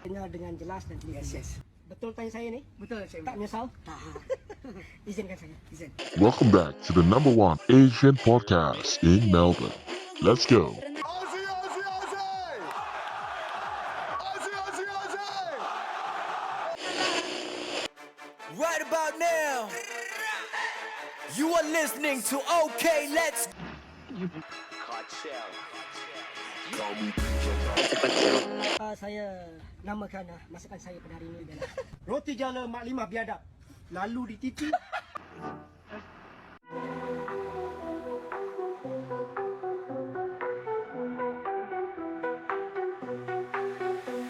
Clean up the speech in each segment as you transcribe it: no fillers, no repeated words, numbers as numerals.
dengar dengan jelas dan teliti. Yes. Betul tanya saya ni? Betul, Cik. Tak menyesal? Tak. Izinkan saya. Izin. Welcome back to the #1 Asian podcast in Melbourne. Let's go. Aussie, Aussie, Aussie! Aussie, Aussie, Aussie! Right about now, you are listening to OK Let's Saya namakan masakan saya pada hari ini adalah roti jala Mak Limah biadab. Lalu di TV.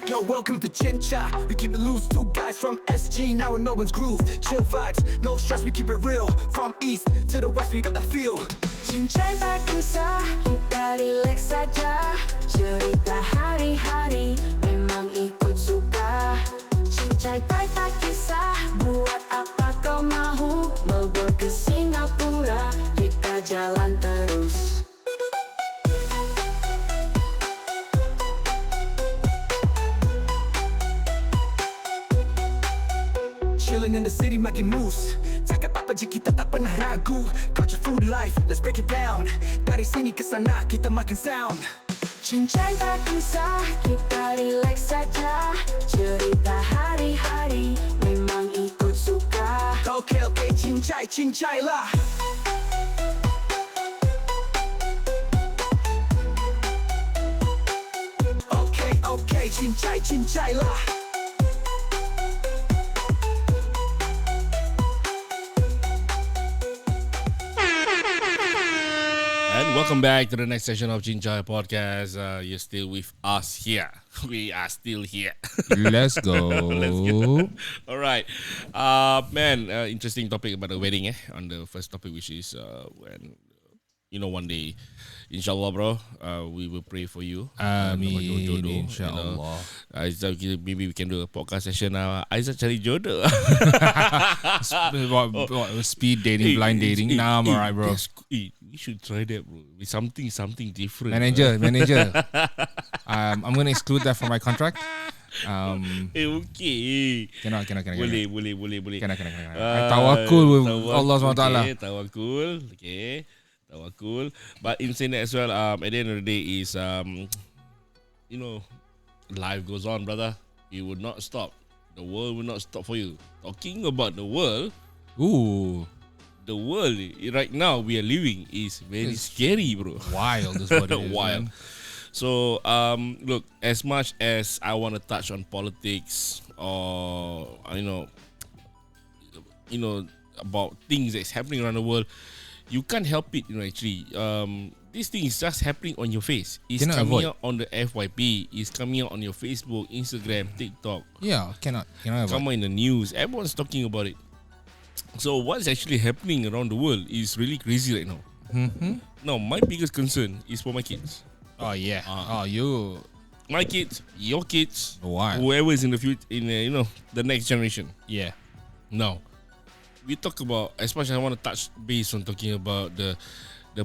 Yo, welcome to Chincha. We keep it loose, two guys from SG, now in no one's groove. Chill vibes, no stress, we keep it real. From east to the west, we got that feel. Cincai tak kisah, kita relax saja. Cerita hari-hari, memang ikut suka. Cincai tak kisah, buat apa kau mahu. Melbourne ke Singapura, kita jalan terus. Chilling in the city, making moves. Cakap apa je kita tak pernah ragu. Culture, food, life, let's break it down. Dari sini ke sana, kita makin sound. Cincai tak kisah, kita relax saja. Cerita hari-hari, memang ikut suka. Okay, cincai lah. Okay, cincai lah. And welcome back to the next session of Chinchai Podcast. You're still with us here. We are still here. Let's go. Let's go. All right. Interesting topic about the wedding. On the first topic, which is when, one day, inshallah, bro, we will pray for you. Ameen, inshallah. Maybe we can do a podcast session now. Aizat cari jodoh. What, speed dating, blind dating? Nah, I'm alright, bro. We should try that, bro. With something different. Manager. I'm going to exclude that from my contract. Okay. Cannot. Boleh. Cannot. Tawakul with Allah SWT. Okay, tawakul. But in saying that as well, at the end of the day is, life goes on, brother. It would not stop. The world will not stop for you. Talking about the world, Ooh, the world right now we are living is very scary, bro. wild is what it is. Wild. Man. So, look, as much as I want to touch on politics or, about things that's happening around the world, you can't help it, actually. This thing is just happening on your face. It's Cannot coming avoid. out on the FYP. It's coming out on your Facebook, Instagram, TikTok. Yeah, cannot avoid. Come on in the news. Everyone's talking about it. So what's actually happening around the world is really crazy right now. Mm-hmm. Now, my biggest concern is for my kids. Oh, yeah. My kids, your kids, Why? whoever is in the future, the next generation. Yeah. Now, we talk about, as much as I want to touch base on talking about the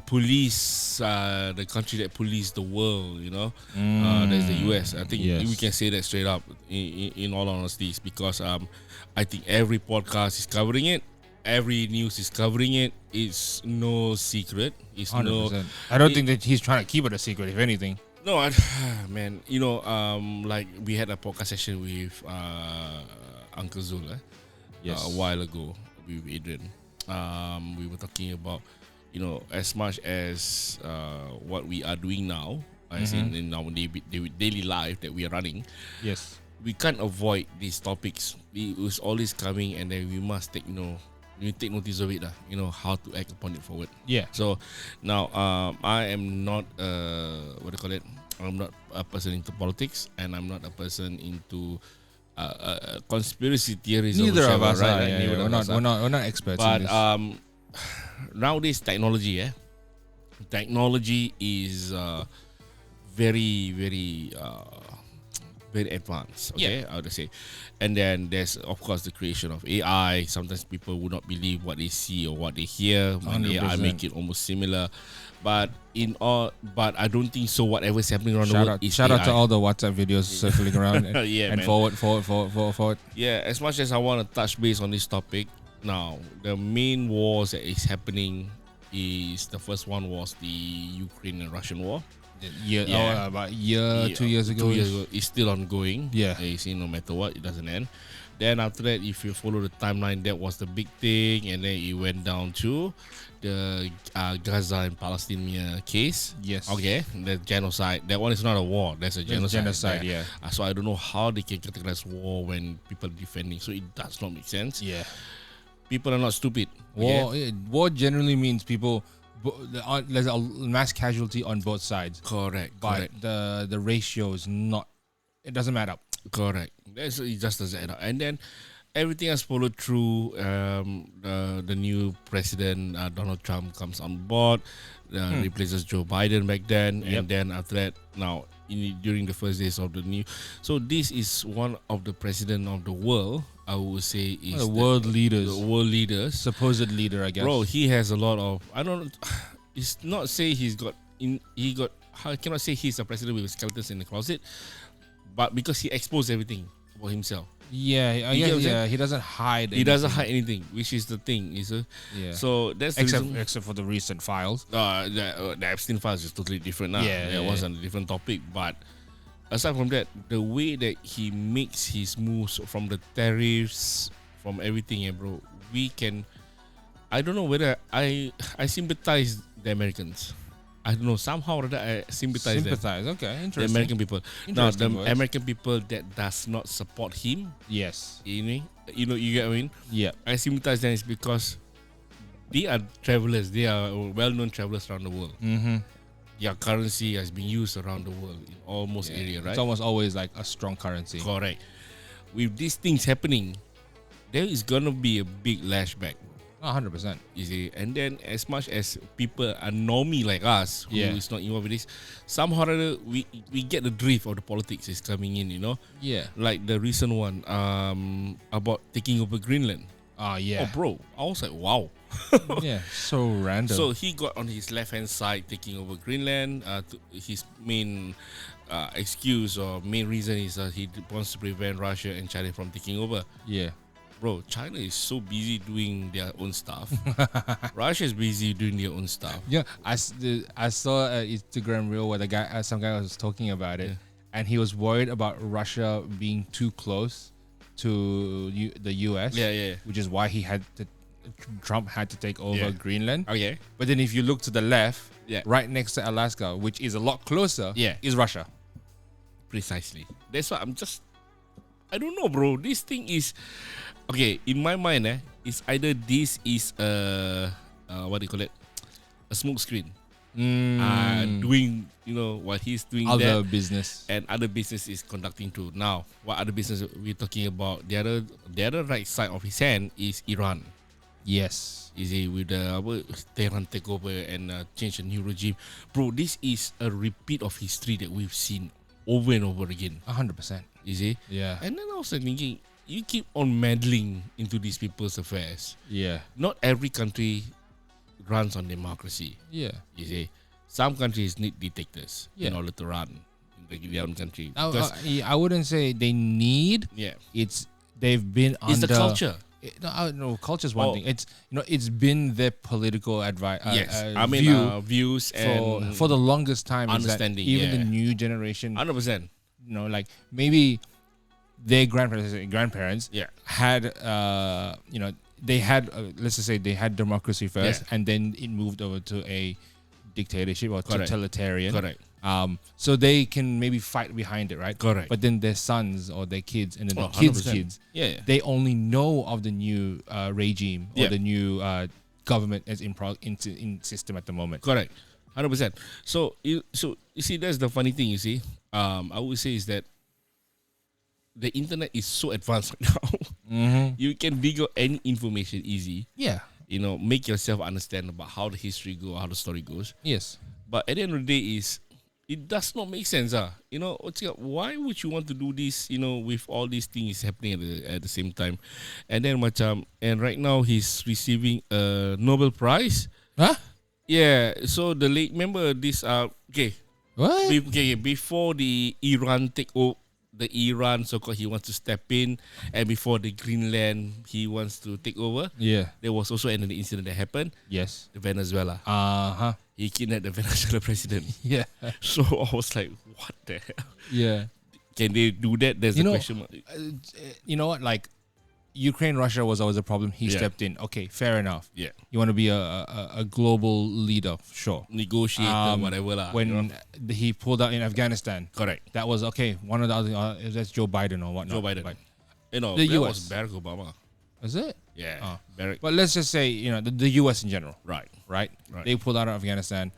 police, the country that police the world, that's the US. I think Yes. we can say that straight up in all honesty, it's because I think every podcast is covering it, every news is covering it. It's no secret. It's 100%. I don't think that he's trying to keep it a secret, if anything. No, man. Like we had a podcast session with Uncle Zul, Yes. a while ago with Adrian. We were talking about, as much as what we are doing now, as in our daily life that we are running, Yes. we can't avoid these topics. It was always coming, and then we must take, you take notice of it, how to act upon it forward. Yeah. So now, I am not I'm not a person into politics, and I'm not a person into conspiracy theories. or Neither of whichever, us right? are. Like, Yeah, neither of us are. we're not experts But in this. nowadays technology is very, very very advanced. Okay, I would say. And then there's of course the creation of AI. Sometimes people would not believe what they see or what they hear. When AI 100%. make it almost similar. But I don't think so. Whatever's happening around the world is Shout out AI. to all the WhatsApp videos circling around and, Yeah, and man. forward. Yeah, as much as I want to touch base on this topic, now the main wars that is happening is the first one was the Ukraine and Russian war. Yeah. About a year, 2 years ago. 2 years ago, it's still ongoing. Yeah. You see, no matter what, it doesn't end. Then after that, if you follow the timeline, that was the big thing, and then it went down to the Gaza and Palestinian case. Yes. Okay, the genocide. That one is not a war. That's a genocide. genocide, There. yeah. So I don't know how they can categorize war when people are defending. So it does not make sense. Yeah. People are not stupid. Okay? War generally means people. There's a mass casualty on both sides, Correct. but Correct. the ratio is not. It doesn't matter. Correct. It just doesn't add up. And then everything has followed through. The new president, Donald Trump, comes on board, replaces Joe Biden back then. And then after that, now during the first days of the new. So this is one of the president of the world, I would say, is The world leaders, the world leaders. supposed leader, I guess. Bro, he has a lot of, I don't, it's not say I cannot say he's a president with skeletons in the closet, but because he exposed everything about himself. Yeah, I You get guess, what I'm saying? yeah. He doesn't hide. He doesn't hide anything, which is the thing. Yeah. So that's the reason. except for the recent files. The Epstein files is totally different now. Yeah, It yeah, was on a different topic. But aside from that, the way that he makes his moves from the tariffs, from everything, bro, I don't know whether I sympathize the Americans. I don't know, somehow or other I sympathize them. Okay, The interesting. American people. Now, the Interesting words. American people that does not support him, Yes. you get what I mean? Yeah. I sympathize them is because they are travelers. They are well-known travelers around the world. Mm-hmm. Their currency has been used around the world in almost area, right? It's almost always like a strong currency. Correct. With these things happening, there is gonna be a big lashback. 100%. You see, and then as much as people are normie like us who is not involved with this, somehow or other we get the drift of the politics is coming in. Yeah. Like the recent one about taking over Greenland. Yeah. Oh, bro, I was like, wow. Yeah. So random. So he got on his left hand side taking over Greenland. His main excuse or main reason is he wants to prevent Russia and China from taking over. yeah. Bro, China is so busy doing their own stuff. Russia is busy doing their own stuff. Yeah. I saw an Instagram reel where some guy was talking about it, and he was worried about Russia being too close to the US. Yeah. Which is why Trump had to take over Yeah. Greenland. Okay. But then if you look to the left, Yeah. right next to Alaska, which is a lot closer, Yeah. is Russia. Precisely. That's why I don't know, bro. This thing is okay in my mind. It's either this is what do you call it? A smoke screen. Doing what he's doing Other that, business. and other business is conducting too. Now, what other business we're talking about? The other right side of his hand is Iran. Yes. Is he with the Tehran takeover and change a new regime, bro? This is a repeat of history that we've seen over and over again. 100%. You see? Yeah. And then I was thinking, you keep on meddling into these people's affairs. Yeah. Not every country runs on democracy. Yeah. You see, some countries need dictators in Yeah. order to run their own country. I, Because I wouldn't say they need. yeah, They've been it's under the culture. No, culture is one Oh. thing. It's been their political advice. Yes, views and for the longest time. Is that understanding, even yeah. the new generation, 100%. like maybe their grandparents Yeah. had they had let's just say they had democracy first, Yeah. and then it moved over to a dictatorship or Correct. totalitarian. Correct. So they can maybe fight behind it, right? Correct. But then their sons or their kids, and then Oh, their kids' 100%. kids, Yeah. they only know of the new regime or Yeah. the new government as in system at the moment. Correct, 100%. So you see, that's the funny thing. You see, I would say is that the internet is so advanced right now. Mm-hmm. You can dig out any information easy. Yeah. Make yourself understand about how the history go, how the story goes. Yes. But at the end of the day, is it does not make sense. Why would you want to do this? With all these things happening at the same time, and then and right now he's receiving a Nobel Prize. Huh? Yeah. So remember this? Okay. What? Before the Iran so-called he wants to step in, and before the Greenland he wants to take over. Yeah. There was also another incident that happened. Yes. The Venezuela. He kidnapped the Venezuela president. Yeah. So I was like, what the hell? Yeah. Can they do that? There's You the know, question mark. You know what? Like, Ukraine, Russia was always a problem. He Yeah. stepped in. Okay, fair enough. Yeah. You want to be a global leader, sure. Negotiator, whatever lah. When he pulled out in Afghanistan, Correct. that was okay. One of the other, that's Joe Biden or whatnot. Joe Biden. But, the the that US. was Barack Obama. is it? Yeah. Oh. Barack. But let's just say, the U.S. in general, Right. right? Right. They pulled out of Afghanistan.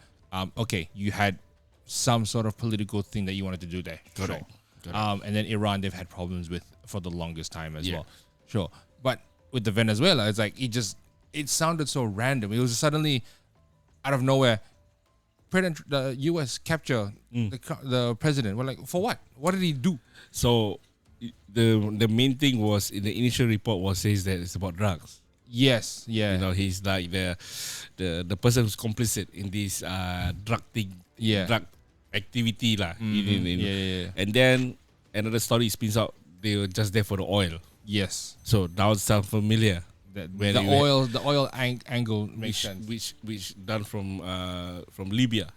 Okay, you had some sort of political thing that you wanted to do there. Correct. Sure. Correct. And then Iran, they've had problems with for the longest time as Yeah. well. Sure. But with the Venezuela, it's like it sounded so random. It was suddenly out of nowhere. The U.S. capture the president. We're like, for what? What did he do? So the main thing was in the initial report says that it's about drugs. Yes. Yeah. He's like the person who's complicit in this drug thing. Yeah. Drug activity lah. Yeah. And then another story spins out. They were just there for the oil. Yes. So that sounds familiar. The When oil angle makes sense. which done from Libya.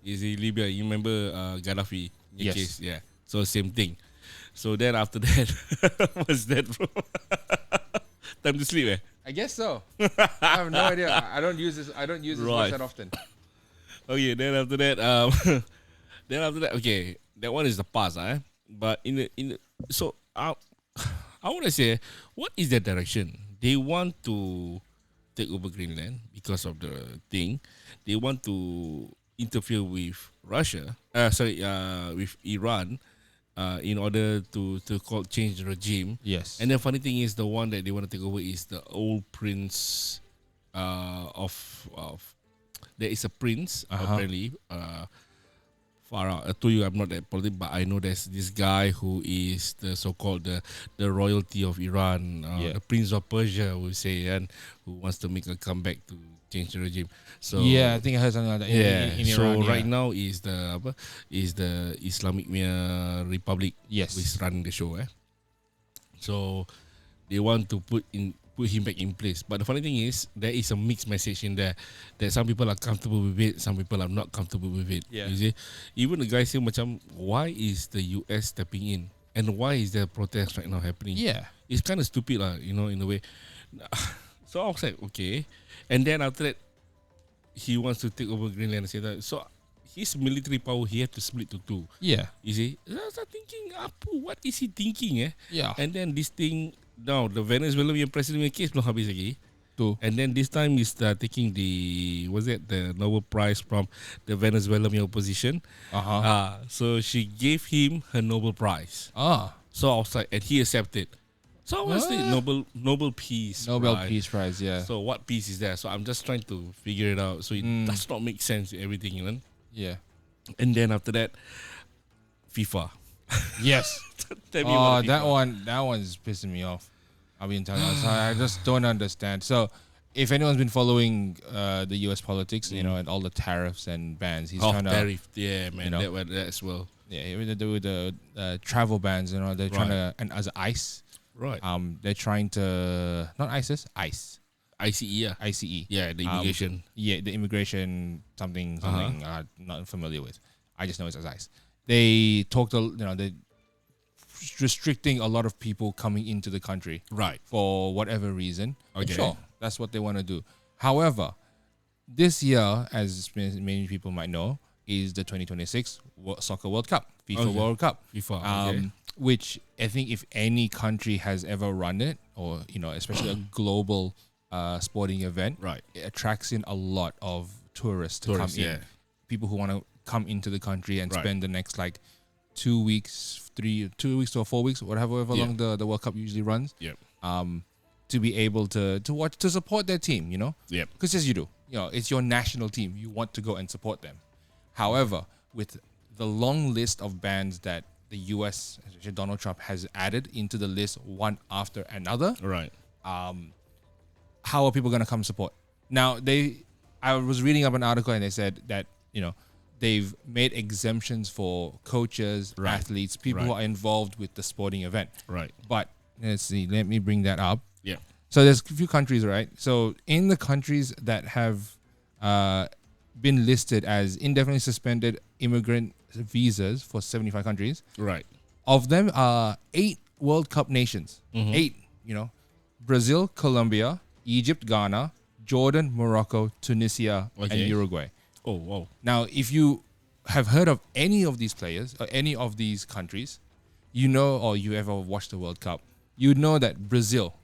You see Libya, you remember Gaddafi in the Yes. case, yeah. So same thing. So then after that, what's that, bro? Time to sleep, eh? I guess so. I have no idea. I don't use this. Right. that often. Okay, then after that, okay, that one is the past, eh? But so I want to say, what is their direction? They want to take over Greenland because of the thing. They want to interfere with Russia. With Iran, in order to change the regime. Yes. And the funny thing is, the one that they want to take over is the old prince of. There is a prince apparently. Far out. I told you I'm not that political, but I know there's this guy who is the so-called the royalty of Iran, the Prince of Persia, we say, and who wants to make a comeback to change the regime. So yeah, I think I heard something like that. In so Iran, right now is the Islamic Republic Yes. who is running the show. So they want to put him back in place. But the funny thing is, there is a mixed message in there that some people are comfortable with it, some people are not comfortable with it. Yeah. You see, even the guy say, macam, why is the US stepping in, and why is there protest right now happening? Yeah. It's kind of stupid, in a way. So I was like, okay, and then after that, he wants to take over Greenland and say that. So his military power, he had to split to two. Yeah. You see, I was thinking, what is he thinking? Yeah. And then this thing, now the Venezuelan president case belum habis lagi. Two. And then this time he's taking the Nobel Prize from the Venezuelan opposition. So she gave him her Nobel Prize. So I was like, and he accepted. So I was like, Nobel Peace Prize. Peace Prize, yeah. So what peace is that? So I'm just trying to figure it out. So it does not make sense, everything, Yeah. And then after that, FIFA. Yes. Tell me about that FIFA. one's pissing me off. I'll be telling you. I just don't understand. So, if anyone's been following the U.S. politics, and all the tariffs and bans, he's trying to tariff, yeah, man, you know. that as well, yeah, with the travel bans, they're trying to, and as ICE, right? they're trying to not ISIS, ICE, ICE, yeah, ICE, yeah, the immigration, the immigration something I'm not familiar with. I just know it's as ICE. They talked, they restricting a lot of people coming into the country, right, for whatever reason. Okay. Sure, that's what they want to do. However, this year, as many people might know, is the 2026 Soccer World Cup, FIFA World Cup, FIFA, which I think if any country has ever run it, or especially a global sporting event, right, it attracts in a lot of tourists to come in. Yeah. People who want to come into the country and Right. spend the next 2 weeks, 2 weeks or 4 weeks, whatever long the World Cup usually runs. Yep. To be able to watch, to support their team, Yep. because as you do, it's your national team. You want to go and support them. However, with the long list of bans that the U.S. especially Donald Trump has added into the list one after another. Right. How are people going to come support? Now, I was reading up an article and they said that, they've made exemptions for coaches, Right. athletes, people who Right. are involved with the sporting event. Right. But let's see, let me bring that up. Yeah. So there's a few countries, right? So in the countries that have been listed as indefinitely suspended immigrant visas for 75 countries, Right. of them are 8 World Cup nations. 8, Brazil, Colombia, Egypt, Ghana, Jordan, Morocco, Tunisia, and Okay. Uruguay. Oh wow. Now, if you have heard of any of these players or any of these countries, or you ever watched the World Cup, you know that Brazil,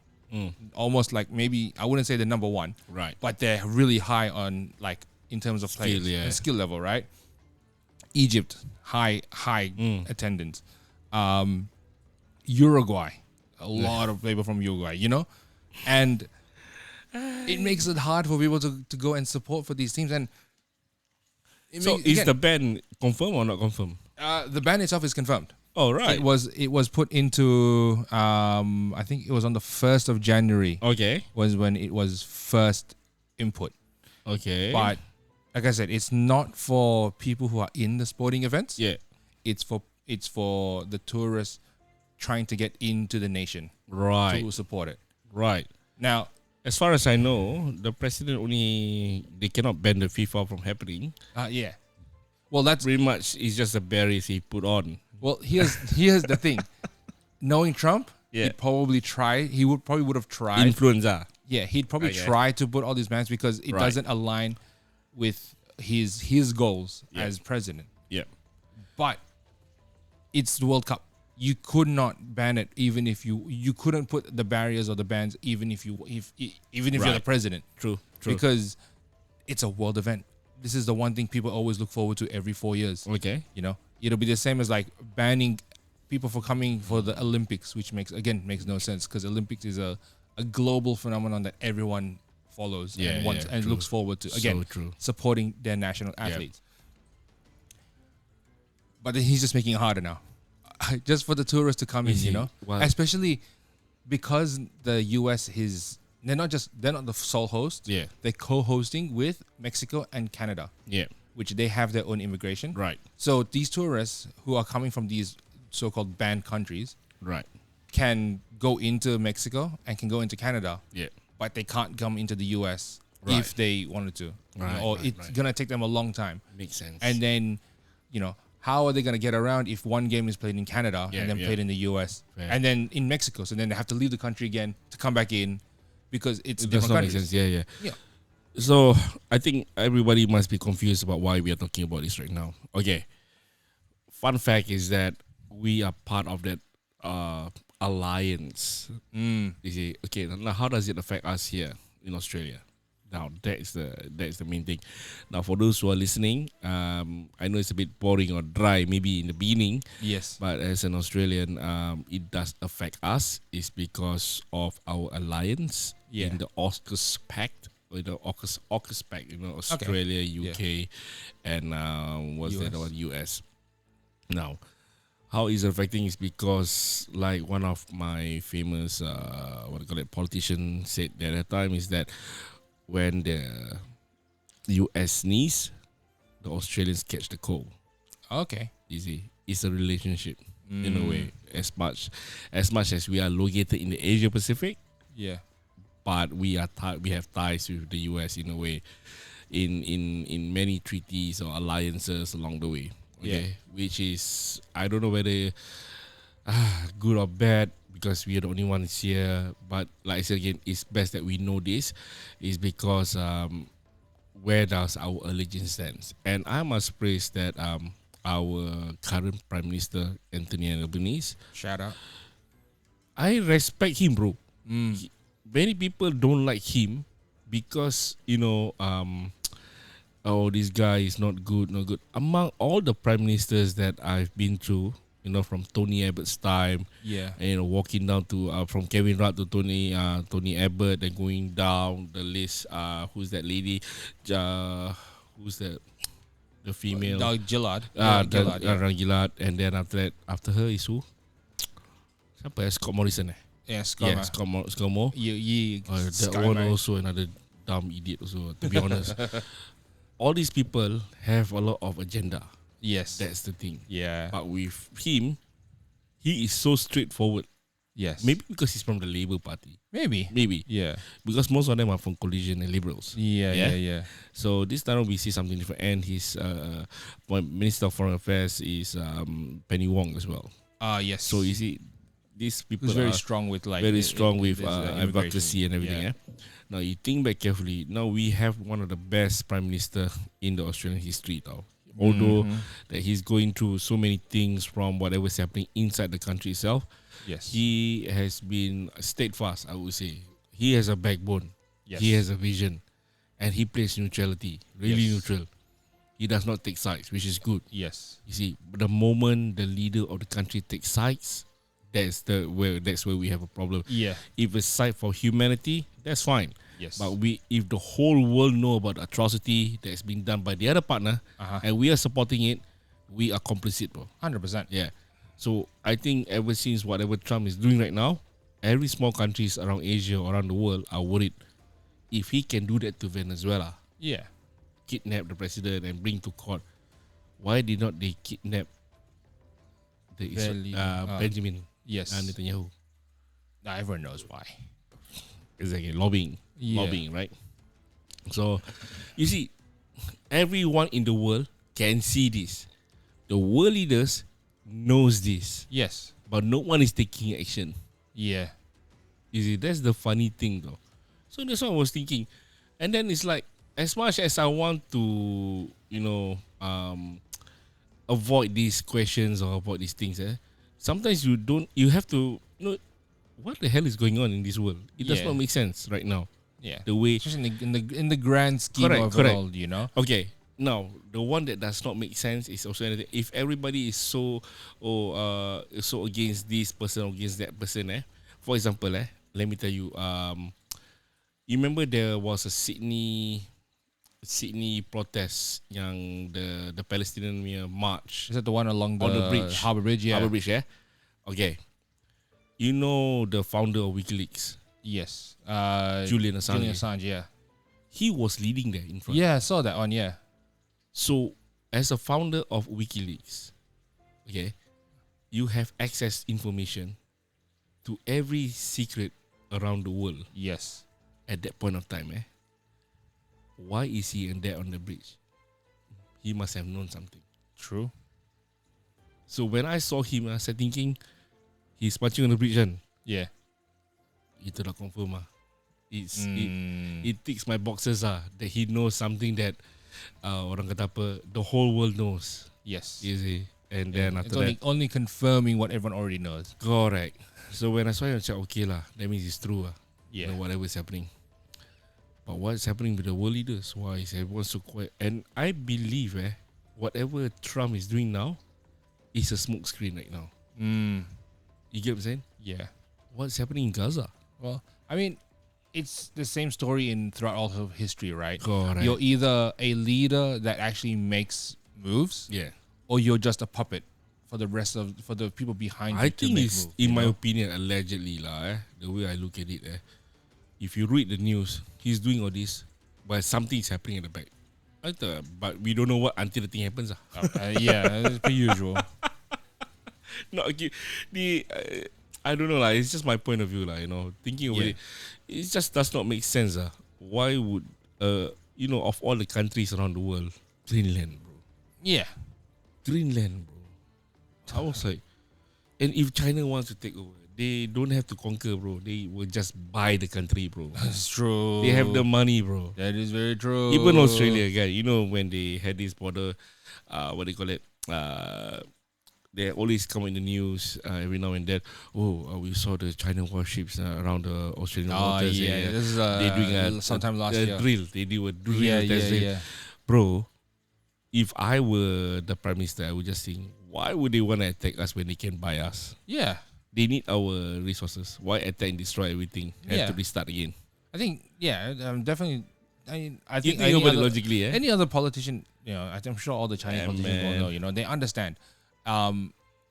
almost like maybe, I wouldn't say the number one, Right. but they're really high on like in terms of players, yeah. and skill level, right? Egypt, high attendance. Uruguay, a lot of people from Uruguay, and it makes it hard for people to go and support for these teams. And So is the ban confirmed or not confirmed? the ban itself is confirmed. Oh right. It was put into I think it was on the 1st of January Okay. was when it was first input. Okay. But like I said, it's not for people who are in the sporting events. yeah. It's for the tourists trying to get into the nation Right. to support it. Right. Now, As far as I know, the president they cannot ban the FIFA from happening. yeah. Well, that's Pretty much it's just the barriers he put on. well. Here's the thing. Knowing Trump, Yeah. he'd probably try. He probably would have tried. Influenza. Yeah, he'd probably Okay. try to put all these bans because it Right. doesn't align with his goals Yeah. as president. Yeah. But it's the World Cup. You could not ban it even if you couldn't put the barriers or the bans even if you're the Right. president, True. True. because it's a world event. This is the one thing people always look forward to every 4 years. Okay. It'll be the same as like banning people for coming for the Olympics, which makes no sense because Olympics is a global phenomenon that everyone follows Yeah, and wants yeah, and true. looks forward to. Again, So true. supporting their national athletes. But then he's just making it harder now, just for the tourists to come in. Is he? Well- Especially because the US they're not the sole host. Yeah. They're co-hosting with Mexico and Canada, Yeah. which they have their own immigration. Right. So these tourists who are coming from these so-called banned countries Right. can go into Mexico and can go into Canada, Yeah. but they can't come into the US Right. if they wanted to. Right, or right, it's right. gonna take them a long time. Makes sense. And then, how are they gonna get around if one game is played in Canada Yeah, and then yeah. played in the US Fair. and then in Mexico? So then they have to leave the country again to come back in because it's it does different not make countries. sense. Yeah. Yeah. Yeah. So I think everybody must be confused about why we are talking about this right now. Okay. Fun fact is that we are part of that alliance. You see, okay. Now, how does it affect us here in Australia? Now that's the main thing. Now, for those who are listening, I know it's a bit boring or dry, maybe in the beginning, Yes. but as an Australian, it does affect us. It's because of our alliance Yeah. in the AUKUS Pact. AUKUS Pact, Australia, UK, and what's the other one? US. Now, how is it affecting is because, like one of my famous politician said at that time is that when the US sneeze, the Australians catch the cold. Okay. Easy. It's a relationship in a way. As much as we are located in the Asia Pacific, Yeah. but we have ties with the US in a way, in many treaties or alliances along the way. Okay, which is, I don't know whether good or bad because we are the only ones here. But like I said again, it's best that we know this, is because where does our allegiance stands, and I must praise that our current Prime Minister Anthony Albanese. Shout out. I respect him, bro. Many people don't like him because oh, this guy is not good. Among all the prime ministers that I've been through, from Tony Abbott's time, Yeah. and walking down to from Kevin Rudd to Tony Abbott, and going down the list. Who's that lady? Who's that? the female. Gillard. Gillard, yeah. Gillard, and then after her is who? Siapa ya? Scott Morrison Yeah, Scott. Yeah, Scott Moore. That Sky one Man. also another dumb idiot also, to be honest. All these people have a lot of agenda. Yes. That's the thing. Yeah. But with him, he is so straightforward. Yes. Maybe because he's from the Labour Party. Maybe. Maybe. Because most of them are from Coalition and Liberals. Yeah. So this time we see something different. And his Minister of Foreign Affairs is Penny Wong as well. Yes. So you see, these people Who's very are strong with like very strong with immigration. advocacy and everything. Yeah. Now you think back carefully. Now we have one of the best prime minister in the Australian history now. Although that he's going through so many things from whatever's happening inside the country itself, Yes. he has been steadfast, I would say. He has a backbone. Yes. He has a vision. And he plays neutrality. Really Yes. neutral. He does not take sides, which is good. Yes. You see, the moment the leader of the country takes sides, that's where we have a problem. Yeah. If it's side for humanity, that's fine. Yes. But if the whole world know about the atrocity that's been done by the other partner, and we are supporting it, we are complicit, bro. 100%. Yeah. So I think ever since whatever Trump is doing right now, every small countries around Asia or around the world are worried. If he can do that to Venezuela, Yeah. kidnap the president and bring to court, why did not they kidnap the Benjamin Yes. Netanyahu? Everyone knows why. Exactly, lobbying, Yeah. right? So, you see, everyone in the world can see this. The world leaders knows this, Yes. but no one is taking action. Yeah. You see, that's the funny thing, though. So that's what I was thinking, and then it's like, as much as I want to, avoid these questions or avoid these things, sometimes you have to, what the hell is going on in this world? It does Yeah. not make sense right now. Yeah. The way. Just in the grand scheme Correct, of correct. it all, you know. Okay, now the one that does not make sense is also anything. If everybody is so against this person or against that person, for example, let me tell you, you remember there was a Sydney protest, yang the Palestinian march Is that the one along on the bridge, Harbour Bridge? Yeah. Harbour Bridge, okay. You know the founder of WikiLeaks, Yes. Julian Assange. Julian Assange. Yeah. He was leading there in front. Yeah, I saw that one. Yeah. So, as a founder of WikiLeaks, okay, you have access information to every secret around the world Yes. at that point of time. Why is he in there on the bridge? He must have known something. True. So when I saw him, I started thinking, he's punching on the bridge, kan? Yeah. Itu dah confirm . It ticks my boxes that he knows something that orang kata apa, the whole world knows. Yes. You see? And then It's after that, only confirming what everyone already knows. correct. So when I saw it, I said, okay lah, that means it's true . Yeah. Whatever is happening. But what's happening with the world leaders? Why is everyone so quiet? And I believe whatever Trump is doing now is a smoke screen right now. You get what I'm saying? Yeah. What's happening in Gaza? Well, I mean, it's the same story throughout all of history, right? Correct. You're either a leader that actually makes moves, Yeah. or you're just a puppet for the people behind you I to think make it's, moves. in you my know? opinion, allegedly the way I look at it, if you read the news, he's doing all this, but something is happening at the back. But we don't know what until the thing happens . Yeah, it's per usual. No, okay. I don't know It's just my point of view Thinking about Yeah. it just does not make sense . Why would of all the countries around the world, Greenland, bro. Yeah. Greenland, bro. I was like, and if China wants to take over, they don't have to conquer, bro. They will just buy the country, bro. That's true. They have the money, bro. That is very true. Even Australia, guys, when they had this border, what do you call it? They always come in the news every now and then. We saw the China warships around the Australian waters. yeah. This is They're doing sometime last year. drill. They do a drill. Yeah, test drill. yeah. Bro, if I were the prime minister, I would just think, why would they want to attack us when they can buy us? Yeah. They need our resources. Why attack and destroy everything? Have Yeah. to restart again. I think, definitely I You think think about it logically, eh? any other politician, I'm sure all the Chinese Yeah, politicians will man. know. They understand.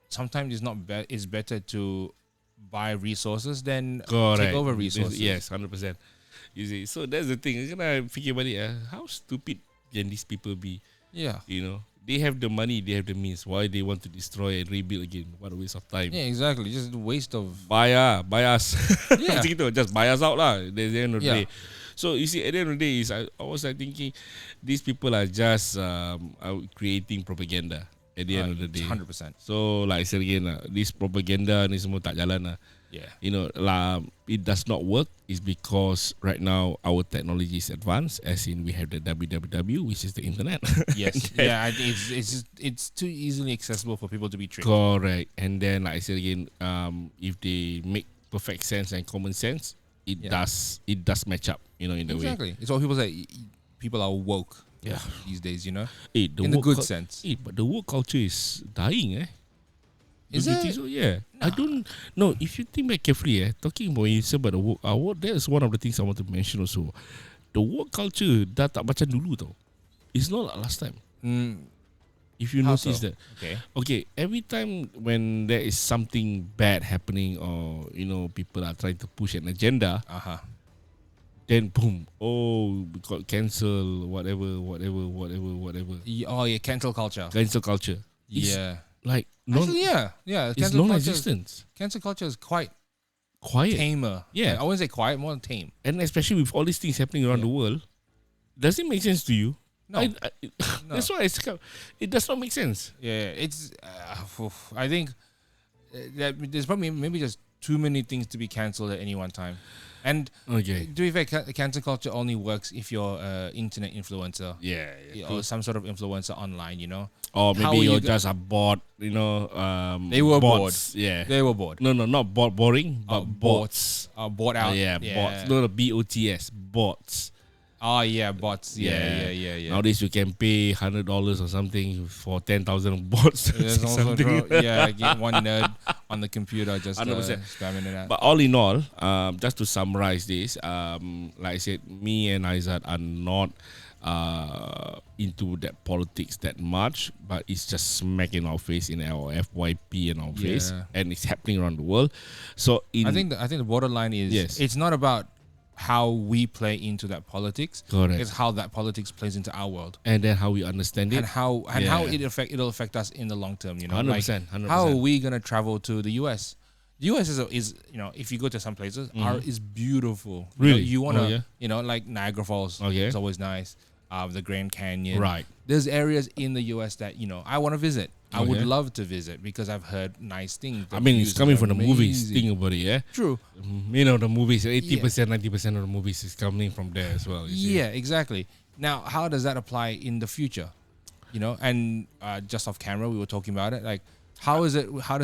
Sometimes it's not it's better to buy resources than Correct. take over resources. Yes, 100%. You see, so that's the thing. When I think about it, how stupid can these people be? Yeah. They have the money, they have the means. Why they want to destroy and rebuild again? What a waste of time. Yeah, exactly. Just a waste of. Buy us. Yeah. Macam gitu, just buy us out lah. At the end of the Yeah. day. So you see, at the end of the day, I was thinking, these people are just creating propaganda. At the end of the day, 100%. So like I said again, this propaganda ni semua tak jalan lah. Yeah. It does not work is because right now our technology is advanced, as in we have the www, which is the internet. Yes. Yeah. I think it's too easily accessible for people to be tricked. Correct. And then like I said again, if they make perfect sense and common sense, it does match up, in the way. Exactly. It's what people say. People are woke. Yeah. These days, The in a woke good sense. But the woke culture is dying, eh? Is Don't you it? think so? Yeah. I don't know. If you think back carefully, talking about the woke, that is one of the things I want to mention also. The woke culture dah tak macam dulu tau. It's not like last time. If you How notice so? that. Okay. Okay, every time when there is something bad happening or, people are trying to push an agenda, then boom, we got cancel, whatever. Yeah, cancel culture. Cancel culture. It's Yeah. like Actually, yeah. it's Cancel culture, non-existent. cancel culture is quite Quiet. tamer. Yeah. I wouldn't say quiet, more tame. And especially with all these things happening around the world, does it make sense to you? No. That's why it does not make sense. Yeah, it's. I think that there's probably maybe just too many things to be cancelled at any one time. And Okay. to be fair, cancel culture only works if you're an internet influencer. Yeah. Or some sort of influencer online, Or How maybe are you're you just a bot, They were bots. Yeah. They were bored. No, not boring, but bots. Bought out. Bots. No, BOTS. Bots. Oh, yeah, bots. Yeah. Nowadays you can pay $100 or something for 10,000 bots. There's also something. get one nerd on the computer just 100%. spamming it out. But all in all, just to summarize this, like I said, me and Aizat are not into that politics that much, but it's just smacking our face in our FYP and our face, and it's happening around the world. So I think the borderline is it's not about how we play into that politics. Correct. It's how that politics plays into our world. and then how we understand it. And how it'll affect us in the long term, 100%, Like, 100%. how are we gonna travel to the US? The US is if you go to some places, is beautiful. Really? You wanna Oh, yeah? like Niagara Falls. Okay. It's always nice. The Grand Canyon. Right. There's areas in the US that I want to visit. I would Okay. love to visit because I've heard nice things. I mean, it's coming from the movies. Think about it, yeah. True. The movies, 80%, 90% of the movies is coming from there as well. you see. Yeah, exactly. Now, how does that apply in the future? And just off camera, we were talking about it. Like, how does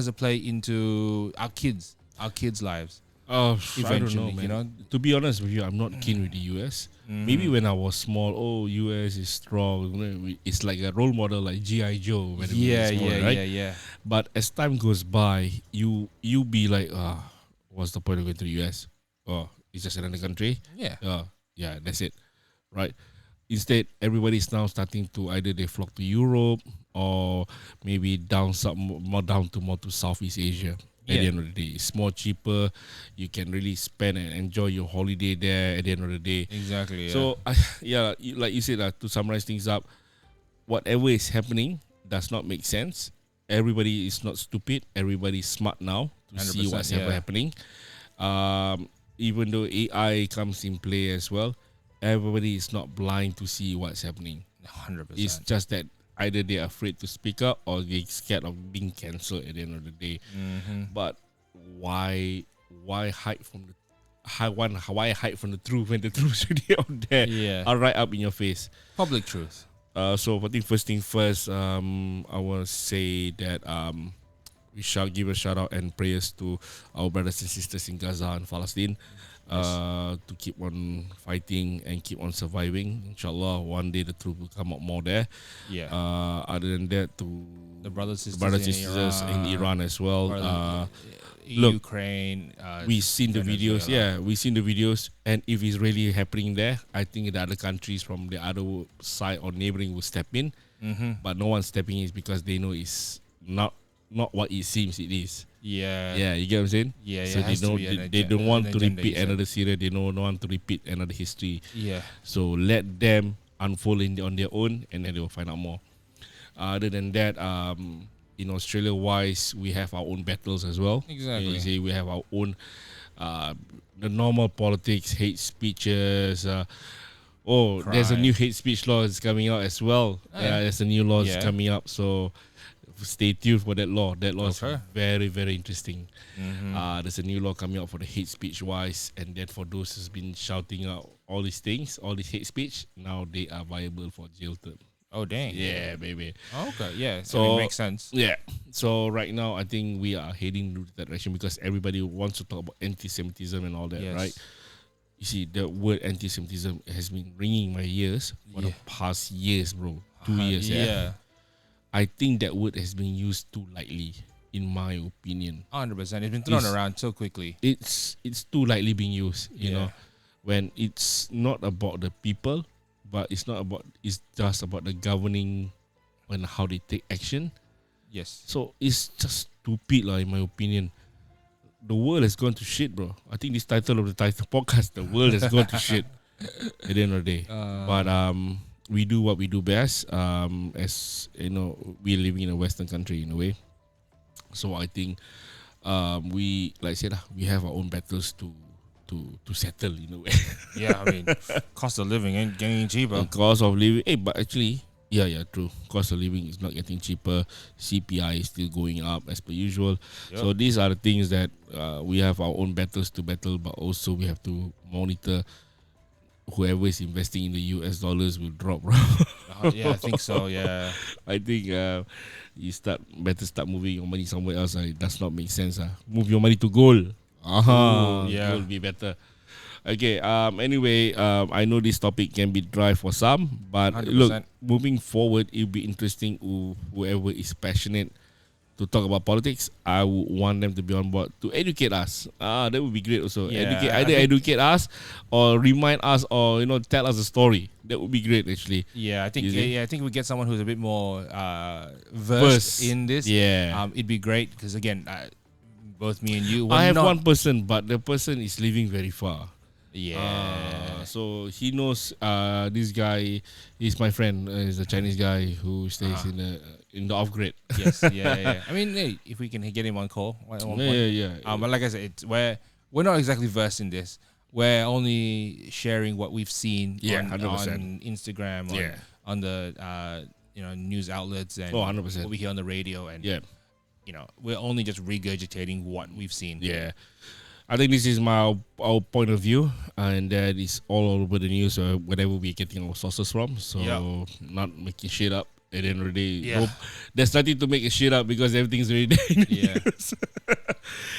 it play into our kids' lives? Eventually, I don't know, man. To be honest with you, I'm not keen with the US. Maybe when I was small, US is strong. It's like a role model, like G.I. Joe. When we were small, right? Yeah. But as time goes by, you be like, what's the point of going to the US? Oh, it's just another country. Yeah. Yeah, that's it, right? Instead, everybody's now starting to either they flock to Europe or maybe more to Southeast Asia. At the end of the day, it's more cheaper. You can really spend and enjoy your holiday there. At the end of the day, Exactly. Yeah. so like you said, to summarize things up, whatever is happening does not make sense. Everybody is not stupid. Everybody is smart now to see 100%, what's yeah. happening. Even though AI comes in play as well, everybody is not blind to see what's happening. 100%. It's just that either they're afraid to speak up or they're scared of being cancelled at the end of the day. But why hide from the truth when the truth is already out there? Yeah. Right up in your face. Public truth. So I think first thing first, I want to say that we shall give a shout out and prayers to our brothers and sisters in Gaza and Palestine. To keep on fighting and keep on surviving. Inshallah, one day the truth will come out more there. Yeah. Other than that, to The brothers sisters in Iran as well. Look, Ukraine. We've seen the videos. Venezuela. Yeah, we've seen the videos. And if it's really happening there, I think the other countries from the other side or neighboring will step in. But no one's stepping in because they know it's not what it seems it is. Yeah. Yeah, you get what I'm saying? Yeah, So it they has to don't be an they don't want an to agenda, repeat you said. another Syria. They don't want to repeat another history. Yeah. So let them unfold on their own, and then they will find out more. Other than that, in Australia wise, we have our own battles as well. Exactly. You see, we have our own the normal politics, hate speeches. There's a Crime. new hate speech law is coming out as well. yeah. There's a new law is Yeah. coming up. So stay tuned for that law. That law Okay. is very, very interesting. There's a new law coming out for the hate speech wise, and then for those who's been shouting out all these things, all this hate speech, now they are viable for jail term. Oh dang. Yeah, baby. Okay. Yeah. So So- it makes sense. Yeah. So right now, I think we are heading to that direction because everybody wants to talk about anti-Semitism and all that, Yes. right? You see, the word anti-Semitism has been ringing my ears for the Yeah. past years, bro. 2 years. Yeah. I think that word has been used too lightly, in my opinion. 100%. It's been thrown It's- around so quickly. It's too lightly being used, you Yeah. know, when it's not about the people, but it's just about the governing and how they take action. Yes. So it's just stupid, lah, in my opinion. The world has gone to shit, bro. I think this title of the title podcast, the world has gone to shit at the end of the day. But we do what we do best. As you know, we're living in a Western country in a way. So I think we, like I said, we have our own battles to settle in a way. Yeah. I mean, cost of living ain't getting cheaper. The cost of living, but actually, yeah, true. Cost of living is not getting cheaper. CPI is still going up as per usual. Yep. So these are the things that we have our own battles to battle, but also we have to monitor whoever is investing in the US dollars will drop, bro. Yeah, I think so. Yeah. I think you better start moving your money somewhere else. It does not make sense. Move your money to gold. Ooh, yeah. Gold will be better. Okay. Anyway, I know this topic can be dry for some, but 100%. look, moving forward, it'll be interesting. Whoever is passionate to talk about politics, I would want them to be on board to educate us. That would be great. Also, Yeah, I think- educate us or remind us or tell us a story. That would be great, actually. Yeah, I think You see? I think we get someone who's a bit more versed in this. Yeah. It'd be great because again, both me and you. I have not, one person, but the person is living very far. Yeah. So he knows this guy. He's my friend. He's a Chinese guy who stays in the off grid. Yes. Yeah. I mean, hey, if we can get him on call at one point. Yeah. But like I said, we're not exactly versed in this. We're only sharing what we've seen Yeah, on 100%. Instagram, Yeah. on the news outlets and 100%. what we hear on the radio, and Yeah. we're only just regurgitating what we've seen. Yeah. I think this is our point of view, and that is all over the news. Wherever we're getting our sources from, so Yeah. not making shit up. At the end of the day, Yeah. there's nothing to make a shit up because everything's already there. in the Yeah. news.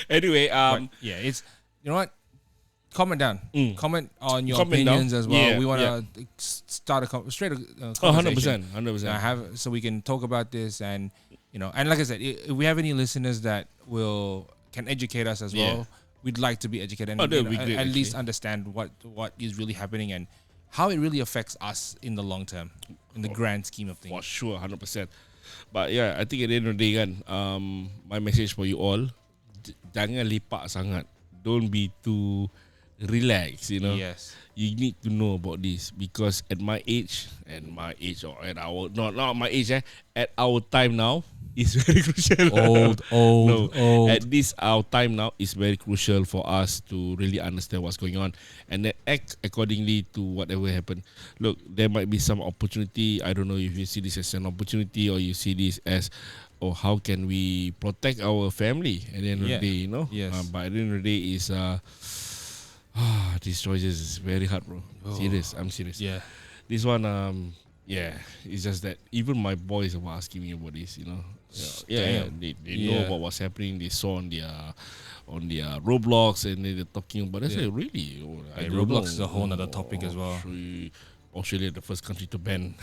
Anyway, But, yeah, it's you know what. Comment down. Mm. Comment on your Comment down. opinions as well. Yeah, We want to start a straight Oh, conversation. 100%. Have so we can talk about this, and and like I said, if we have any listeners that can educate us as well, we'd like to be educated and Oh, that would be great, at least actually. understand what is really happening and how it really affects us in the long term, in the grand scheme of For things. sure, 100%. But yeah, I think at the end of the day kan, my message for you all, jangan lepak sangat. Don't be too relaxed, Yes. You need to know about this because at my age, or at our, not my age, at our time now, is very crucial. Old. At this our time now is very crucial for us to really understand what's going on and then act accordingly to whatever happened. Look, there might be some opportunity. I don't know if you see this as an opportunity or you see this as, how can we protect our family at the end of the day, Yes. But at the end of the day is these choices is very hard, bro. Serious, I'm serious. Yeah. This one, it's just that even my boys were asking me about this, Yeah, Damn. they know Yeah. about what's happening. They saw on their Roblox and they're talking about. I said, really? I Hey, don't Roblox is know. a whole nother topic as well. Australia the first country to ban.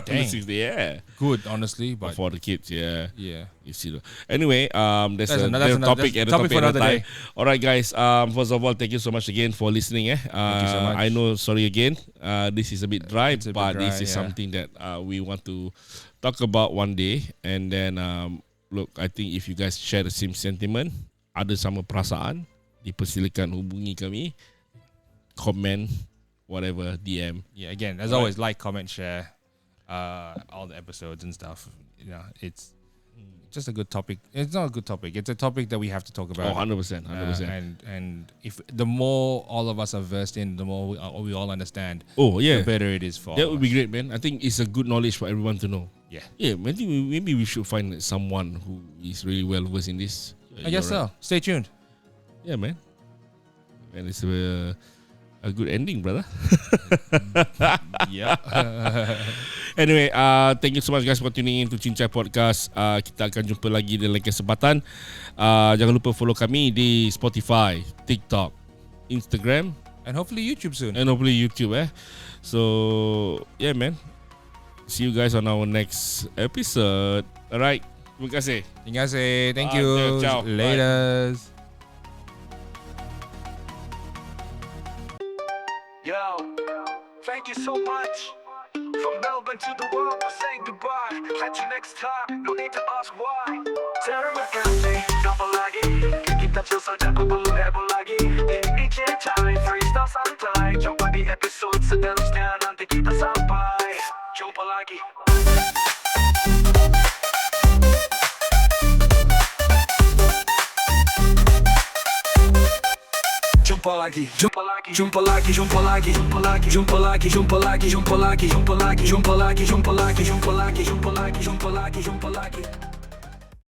Dang. Yeah, Good, honestly, but for the kids. Yeah. yeah. You see. Anyway, that's That's a topic that's and a topic topic for another another time. All right, guys. First of all, thank you so much again for listening. Thank you so much. I know. Sorry again. This is a bit dry, It's a bit but this dry, is yeah. something that we want to talk about one day. And then, look, I think if you guys share the same sentiment, ada sama perasaan, dipersilakan hubungi kami, comment, whatever, DM. Yeah, again, as Alright. always, like, comment, share all the episodes and stuff. You know, it's just a good topic. It's not a good topic. It's a topic that we have to talk Oh, about. 100%, 100%. And if the more all of us are versed in, the more we all understand, Oh, yeah. the better it is for That all would of be us. great, man. I think it's a good knowledge for everyone to know. Yeah, Yeah, maybe we should find someone who is really well versed in this. I guess so. Stay tuned. Yeah, man. And it's a good ending, brother. Yeah. Anyway, thank you so much guys for tuning in to Cincai Podcast. Kita akan jumpa lagi di lain kesempatan. Jangan lupa follow kami di Spotify, TikTok, Instagram, And hopefully YouTube soon. and hopefully YouTube. So yeah, man. See you guys on our next episode. Alright. Terima kasih. Thank you. Ciao. Bye. Later. Yo, thank you so much. From Melbourne to the world, saying goodbye. Catch you next time, no need to ask why. Terima kasih, jumpa lagi. Kita chill saja, aku belum heboh lagi. Ini cintai, freestyle santai. Jumpa di episode seterusnya, nanti kita sampai. Jumpa lagi. Jumpa lagi, jumpa lagi, jumpa lagi, jumpa lagi, jumpa lagi, jumpa lagi, jumpa lagi, jumpa lagi, jumpa lagi, jumpa lagi, jumpa lagi, jumpa lagi, jumpa lagi, jumpa lagi, jumpa lagi, jumpa lagi.